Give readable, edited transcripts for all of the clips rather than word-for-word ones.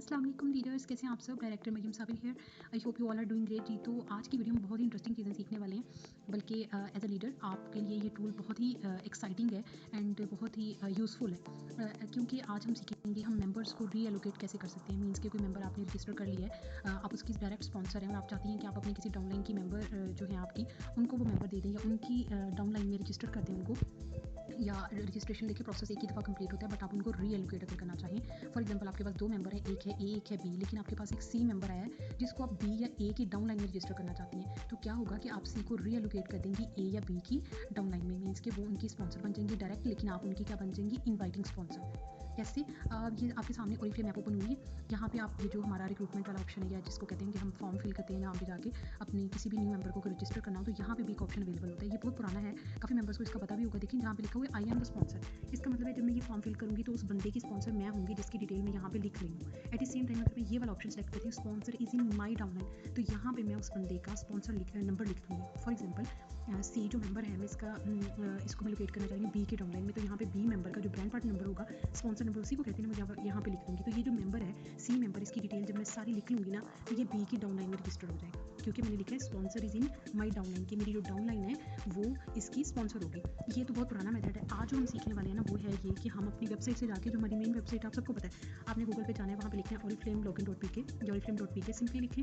अस्सलाम वालेकुम लीडर्स, कैसे हैं आप सब। Director Mariyam Sabir here. I hope you all are doing great जी। तो आज की वीडियो में बहुत ही इंटरेस्टिंग चीज़ें सीखने वाले हैं, बल्कि एज अ लीडर आपके लिए ये टूल बहुत ही एक्साइटिंग है एंड बहुत ही यूज़फुल है, क्योंकि आज हम सीखेंगे हम मेंबर्स को रीएलोकेट कैसे कर सकते हैं। मीन्स कि कोई मेंबर आपने रजिस्टर कर लिया है, आप उसकी डायरेक्ट स्पॉन्सर हैं और आप चाहती हैं कि आप अपने किसी डाउनलाइन की मेंबर जो है आपकी, उनको वो मेंबर दे दें या उनकी डाउनलाइन में रजिस्टर कर दें उनको, या रजिस्ट्रेशन देखिए प्रोसेस एक ही दफ़ा कंप्लीट होता है, बट आप उनको रीएलोकेट अगर करना चाहें। फॉर एग्जांपल आपके पास दो मेंबर हैं, एक है ए एक है बी, लेकिन आपके पास एक सी मेंबर आया है जिसको आप बी या ए की डाउनलाइन में रजिस्टर करना चाहती हैं। तो क्या होगा कि आप सी को रीएलोकेट कर देंगी ए या बी की डाउनलाइन में। मीन्स कि वो उनकी स्पॉन्सर बन जाएंगी डायरेक्ट, लेकिन आप उनकी क्या बन जाएंगी, इन्वाइटिंग स्पॉन्सर। कैसे? ये आपके सामने ओरिफ्लेम ऐप ओपन हुई है। यहाँ पे आप ये जो हमारा रिक्रूटमेंट वाला ऑप्शन है, या जिसको कहते हैं कि हम फॉर्म फिल करते हैं यहाँ पे जाके अपनी किसी भी न्यू मेंबर को रजिस्टर करना हो, तो यहाँ पे भी एक ऑप्शन अवेलेबल होता है। ये बहुत पुराना है, काफ़ी मेंबर्स को इसका पता भी होगा। देखिए जहाँ पे लिखा हुआ है आई एम द स्पॉन्सर, इसका मतलब है जब मैं ये फॉर्म फिल करूँगी तो उस बंदे की स्पॉन्सर मैं होंगी जिसकी डिटेल मैं यहाँ पे लिख रही हूँ। एट द सेम टाइम अगर मैं ये वाला ऑप्शन सेलेक्ट करती हूँ sponsor is in my downline, तो यहाँ पे मैं उस बंदे का स्पॉन्सर नंबर लिख दूँगी। फॉर एग्जाम्पल सी जो मेंबर है, मैं इसको मैं लोकेट करना चाहूँगी बी के डाउनलाइन में, तो यहाँ पे बी मेंबर का जो ब्रांड पार्टनर नंबर होगा, स्पॉन्सर नंबर उसी को कहते हैं, मैं यहाँ पे लिख दूँगी। तो ये जो मेंबर है सी मेंबर, इसकी डिटेल जब मैं सारी लिख लूँगी ना, तो ये बी की डाउनलाइन में रजिस्टर्ड हो जाएगा, क्योंकि मैंने लिखा है sponsor is in my downline, की मेरी जो डाउनलाइन है वो इसकी स्पॉन्सर होगी। ये तो बहुत पुराना मेथड है। आज जो हम सीखने वाले हैं ना वो है ये कि हम अपनी वेबसाइट से जाके, जो हमारी मेन वेबसाइट आप सबको पता है, आपने गूगल पे जाना है, वहाँ पे लिखना है oriflame.login.pk, oriflame.pk सिंपली लिखें।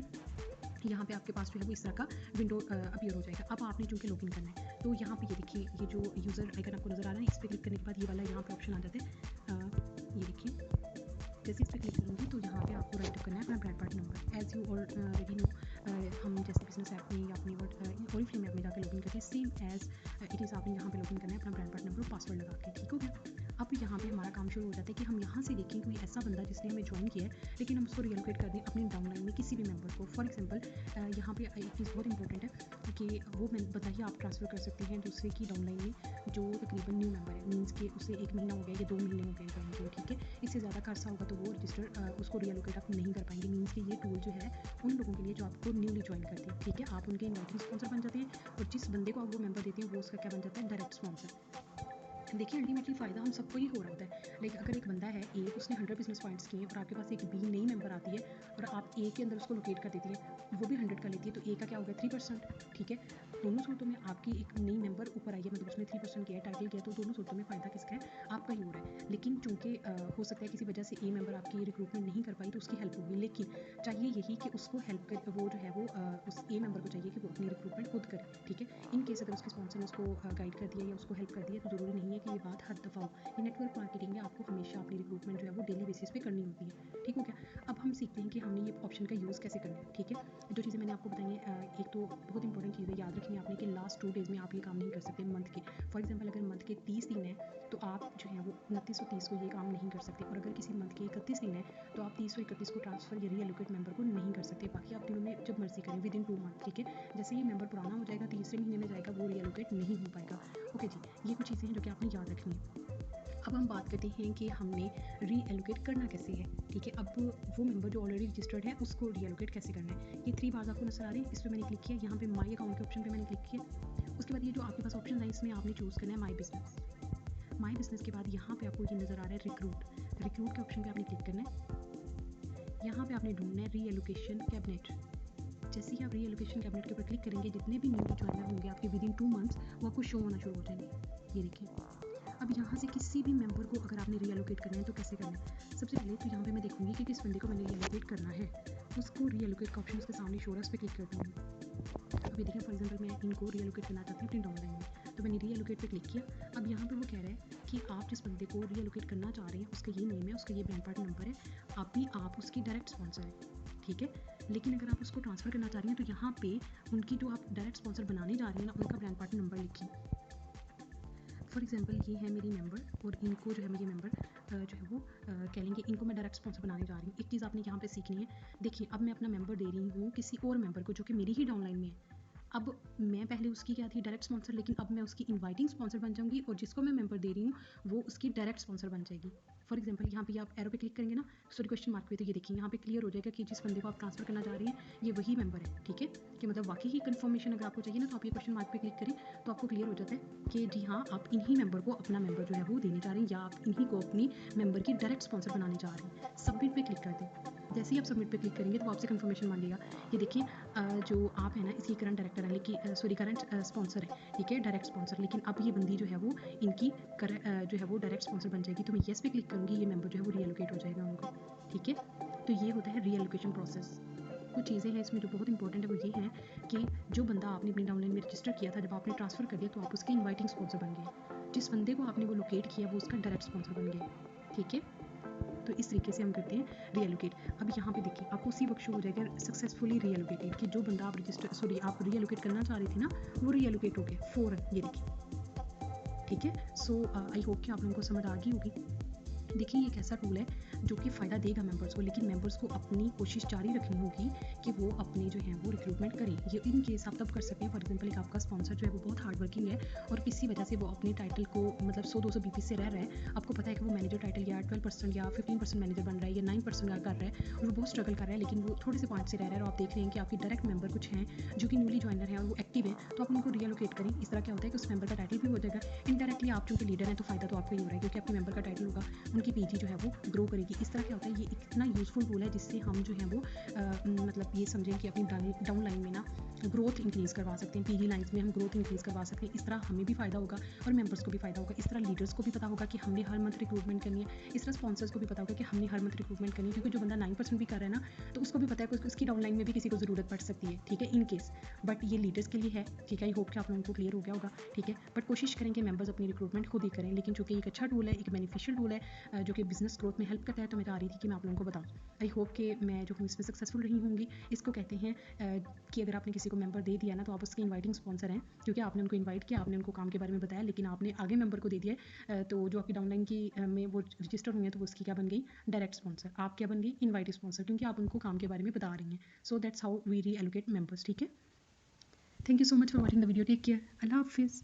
यहाँ पे आपके पास जो है वो इस तरह का विंडो अपीयर हो जाएगा। अब आपने चूँकि लॉगिन करना है, तो यहाँ पे ये देखिए, ये जो यूज़र आइकन आपको नज़र आ रहा है, इस पर क्लिक करने के बाद ये वाला यहाँ पे ऑप्शन आ जाता है। ये देखिए, जैसे इस पर क्लिक करूँगी तो यहाँ पे आपको राइट अप करना है अपना brand part number. As you already know, हम जैसे बिजनेस ऐप में या अपनी ओरिफ्लेम ऐप में जाकर लॉगिन करते हैं, सेम एज इट इज़ आपने यहाँ पे लॉगिन करना है अपना ब्रांड पार्ट नंबर और पासवर्ड लगा के। ठीक हो गया? अब यहाँ पे हमारा काम शुरू हो जाता है कि हम यहाँ से देखें कोई ऐसा बंदा जिसने हमें ज्वाइन किया है, लेकिन हम उसको रिलोकेट कर दें अपनी डाउनलाइन में किसी भी मेंबर को। फॉर एग्जांपल यहाँ पे एक चीज़ बहुत इंपॉर्टेंट है कि वो बंदा ही आप ट्रांसफ़र कर सकते हैं दूसरे की डाउनलाइन में जो तकरीबन न्यू मेंबर है। मीन्स कि उसे 1 महीना हो गया या 2 महीने हो गए ज्वाइन किए, ठीक है? इससे ज़्यादा का अर्सा होगा तो वो रजिस्टर उसको रिलोकेट आप नहीं कर पाएंगे। मीन्स कि ये टूल जो है उन लोगों के लिए जो आपको न्यूली ज्वाइन करते हैं, ठीक है? आप उनके इन्वाइटिंग स्पॉन्सर बन जाते हैं, और जिस बंदे को आप वो मेंबर देते हैं वो उसका क्या बन जाता है, डायरेक्ट स्पॉन्सर। देखिए अल्टीमेटली फ़ायदा हम सबको ही हो रहा होता है। लेकिन अगर एक बंदा है ए, उसने 100 बिजनेस पॉइंट्स किए हैं और आपके पास एक बी नई मेंबर आती है और आप ए के अंदर उसको लोकेट कर देती हैं, वो भी 100 कर लेती है, तो ए का क्या हो गया, 3%। ठीक है? दोनों सूरतों में आपकी एक नई मेंबर ऊपर आई है, मतलब उसने 3% किया है, टाइटल किया है, तो दोनों सूरतों में फ़ायदा किसका है, आपका ही हो रहा है। लेकिन चूँकि हो सकता है किसी वजह से ए मेंबर आपकी रिक्रूटमेंट नहीं कर पाई तो उसकी हेल्प होगी, लेकिन चाहिए यही कि उसको हेल्प कर, वो जो है वो उस ए मेंबर को चाहिए कि वो अपनी रिक्रूटमेंट खुद करे। ठीक है? इन केस अगर उसके स्पॉन्सर ने उसको गाइड कर दिया या उसको हेल्प कर दिया, तो ज़रूरी नहीं है कि ये बात हर दफ़ा हो। ये नेटवर्क मार्केटिंग में आपको हमेशा अपनी रिक्रूटमेंट जो है वो डेली बेसिस पे करनी होती है। ठीक हो गया? अब हम सीखते हैं कि हमने ये ऑप्शन का यूज़ कैसे करना है। ठीक है? जो चीज़ें मैंने आपको बताई हैं, एक तो बहुत इंपॉर्टेंट चीज़ है, याद रखनी है आपने कि लास्ट 2 डेज़ में आप ये काम नहीं कर सकते मंथ के। फॉर एग्जाम्पल अगर मंथ के 30 दिन है तो आप जो है वो 29 और 30 को ये काम नहीं कर सकते, और अगर किसी मंथ के 31 दिन है तो आप 30 और 31 को ट्रांसफ़र या रीएलोकेट मेंबर को नहीं कर सकते। बाकी आप दिनों में जब मर्जी करें विद इन 2 मंथ। ठीक है? जैसे ये मेंबर पुराना हो जाएगा, तीसरे महीने में जाएगा, वो रीएलोकेट नहीं हो पाएगा। ओके जी, ये कुछ चीज़ें हैं जो कि आपने याद रखनी है। अब हम बात करते हैं कि हमने रीएलोकेट करना कैसे है। ठीक है? अब वो मेंबर जो ऑलरेडी रजिस्टर्ड है उसको रीएलोकेट कैसे करना है। ये 3 बार्स आपको नजर आ रहे हैं, इस पर मैंने क्लिक किया, यहाँ पे माई अकाउंट के ऑप्शन पे मैंने क्लिक किया। उसके बाद ये जो आपके पास ऑप्शन है इसमें आपने चूज़ करना है माई बिजनेस। माई बिजनेस के बाद यहाँ पे आपको ये नज़र आ रहा है रिक्रूट। रिक्रूट के ऑप्शन पे आपने क्लिक करना है। यहाँ पे आपने ढूंढना है रीएलोकेशन कैबिनेट। जैसे ही आप रीएलोकेशन कैबिनेट के ऊपर क्लिक करेंगे, जितने भी न्यू ज्वाइनर होंगे आपके विद इन 2 मंथ्स, वो आपको शो होना शुरू हो जाएंगे। ये देखिए, अब यहाँ से किसी भी मेंबर को अगर आपने रीएलोकेट करना है तो कैसे करना है। सबसे पहले तो यहाँ पे मैं देखूंगी कि किस बंदे को मैंने रीएलोकेट करना है, उसको रीएलोकेट का ऑप्शन उसके सामने शो रहा है, उस पर क्लिक कर दूँगी। अभी देखिए फॉर एग्जांपल मैं इनको रीएलोकेट करना चाहती हूँ अपनी डाउनलाइन में, तो मैंने रीएलोकेट पे क्लिक किया। अब यहाँ पे वो कह रहा है कि आप जिस बंदे को रीएलोकेट करना चाह रहे हैं उसका ये नेम है, उसका ये ब्रांड पार्ट नंबर है, आप उसकी डायरेक्ट स्पॉन्सर है। ठीक है? लेकिन अगर आप उसको ट्रांसफ़र करना चाह रही हैं तो यहाँ पे उनकी जो आप डायरेक्ट स्पॉन्सर बनाने जा रही हैं ना, उनका ब्रांड पार्ट नंबर लिखिए। फॉर एग्जांपल ये है मेरी मेंबर, और इनको जो है मेरी मेंबर जो है वो कह लेंगे, इनको मैं डायरेक्ट स्पॉन्सर बनाने जा रही हूँ। एक चीज़ आपने यहाँ पे सीखनी है। देखिए अब मैं अपना मेंबर दे रही हूँ किसी और मेंबर को जो कि मेरी ही डाउनलाइन में है। अब मैं पहले उसकी क्या थी, डायरेक्ट स्पॉन्सर, लेकिन अब मैं उसकी इन्वाइटिंग स्पॉन्सर बन जाऊँगी, और जिसको मैं मेंबर दे रही हूँ वो उसकी डायरेक्ट स्पॉन्सर बन जाएगी। फॉर एग्जांपल यहाँ पे आप एरो पे क्लिक करेंगे ना, सॉरी क्वेश्चन मार्क पे, तो ये देखिए यहाँ पे क्लियर हो जाएगा कि जिस बंदे को आप ट्रांसफर करना चाह रही हैं ये वही मेंबर है। ठीक है? कि मतलब वाकई ही कंफर्मेशन अगर आपको चाहिए ना, तो आप ये क्वेश्चन मार्क पे क्लिक करें तो आपको क्लियर हो जाता है कि जी हाँ, आप इन्हीं मेंबर को अपना मेंबर जो है वो देने जा रहे हैं, या आप इन्हीं को अपनी मेंबर की डायरेक्ट स्पॉन्सर बनाने जा रहे हैं। सबमिट पे क्लिक कर दें। जैसे ही आप सबमिट पे क्लिक करेंगे तो वो आपसे कंफर्मेशन मांगेगा। ये देखिए जो आप है ना इसकी करंट डायरेक्टर है, लेकिन सॉरी करंट स्पॉन्सर है, ठीक है, डायरेक्ट स्पॉन्सर। लेकिन अब ये बंदी जो है वो इनकी जो है वो डायरेक्ट स्पॉन्सर बन जाएगी। तो मैं येस पे क्लिक करूँगी, ये मेंबर जो है वो रीएलोकेट हो जाएगा उनको, ठीक है। तो ये होता है रीएलोकेशन प्रोसेस। कुछ चीज़ें हैं इसमें जो बहुत इंपॉर्टेंट है, वो ये हैं कि जो बंदा आपने अपनी डाउनलाइन में रजिस्टर किया था, जब आपने ट्रांसफ़र कर दिया तो आप उसके इनवाइटिंग स्पॉन्सर बन गए। जिस बंदे को आपने वो लोकेट किया वो उसका डायरेक्ट स्पॉन्सर बन गए, ठीक है। तो इस तरीके से हम करते हैं रीएलोकेट। अब यहाँ पे देखिए आपको उसी वक्त शो हो जाएगा सक्सेसफुली रीएलोकेटेड, कि जो बंदा आप रजिस्टर सॉरी आप रीएलोकेट करना चाह रही थी ना, वो रीएलोकेट हो गया फ़ौरन, ये देखिए, ठीक है। सो आई होप कि आप लोगों को समझ आ गई होगी। देखिए ये एक ऐसा टूल है जो कि फ़ायदा देगा मेंबर्स को, लेकिन मेंबर्स को अपनी कोशिश जारी रखनी होगी कि वो अपने जो है वो रिक्रूटमेंट करें। ये इन केस आप तब कर सकते हैं, फॉर एग्जांपल एक आपका स्पॉन्सर जो है वो बहुत हार्ड वर्किंग है और किसी वजह से वो अपने टाइटल को मतलब 100-200 बीपी से रह रहा है। आपको पता है कि वो मैनेजर टाइटल या 12% या 15% मैनेजर बन रहा है या 9% कर रहा है और वो बहुत स्ट्रगल कर रहा है, लेकिन वो थोड़े से पॉइंट से रह रहा है और आप देख रहे हैं कि आपकी डायरेक्ट मेंबर कुछ हैं जो कि न्यूली ज्वाइनर हैं और वो एक्टिव हैं, तो आप उनको रीएलोकेट करें। इस तरह क्या होता है कि उस मेंबर का टाइटल भी हो जाएगा। इनडायरेक्टली आप चूँकि लीडर हैं तो फ़ायदा तो आपको ही हो रहा है, क्योंकि आपके मेंबर का टाइटल होगा, उनकी पीजी जो है वो ग्रो करेगी। इस तरह क्या होता है, ये इतना यूज़फुल टूल है जिससे हम जो है वो मतलब ये समझें कि अपनी डाउन लाइन में ना ग्रोथ इंक्रीज़ करवा सकते हैं, पीजी लाइन्स में हम ग्रोथ इंक्रीज़ करवा सकते हैं। इस तरह हमें भी फ़ायदा होगा और मेंबर्स को भी फ़ायदा होगा। इस तरह लीडर्स को भी पता होगा कि हमने हर मंथ रिक्रूटमेंट करनी है। इस तरह स्पॉन्सर्स को भी पता होगा कि हमने हर मंथ रिक्रूटमेंट करनी है, क्योंकि जो बंदा 9% भी कर रहा है ना, तो उसको भी पता है कि उसकी डाउन लाइन में भी किसी को ज़रूरत पड़ सकती है, ठीक है, इन केस। बट ये लीडर्स के लिए है, ठीक है। आई होप कि आप लोगों को क्लियर हो गया होगा, ठीक है। बट कोशिश करें कि मेंबर्स अपनी रिक्रूटमेंट खुद ही करें, लेकिन चूँकि एक अच्छा टूल है, एक बेनिफिशियल टूल है जो कि बिजनेस ग्रोथ में हेल्प करता है, तो मैं चाह रही थी कि मैं आप लोगों को बताऊँ। आई होप कि मैं जो हूँ इसमें सक्सेसफुल रही होंगी। इसको कहते हैं कि अगर आपने किसी को मेंबर दे दिया ना, तो आप उसके इनवाइटिंग स्पॉन्सर हैं, क्योंकि आपने उनको इनवाइट किया, आपने उनको काम के बारे में बताया, लेकिन आपने आगे मेंबर को दे दिया तो जो आपकी डाउनलाइन की में वो रजिस्टर हुई है, तो वो उसकी क्या बन गई, डायरेक्ट स्पॉन्सर। आप क्या बन गई, इनवाइट स्पॉन्सर, क्योंकि आप उनको काम के बारे में बता रही हैं। So that's how we reallocate members, ठीक है। Thank you so much for watching the video, take care, अल्लाह हाफिज़।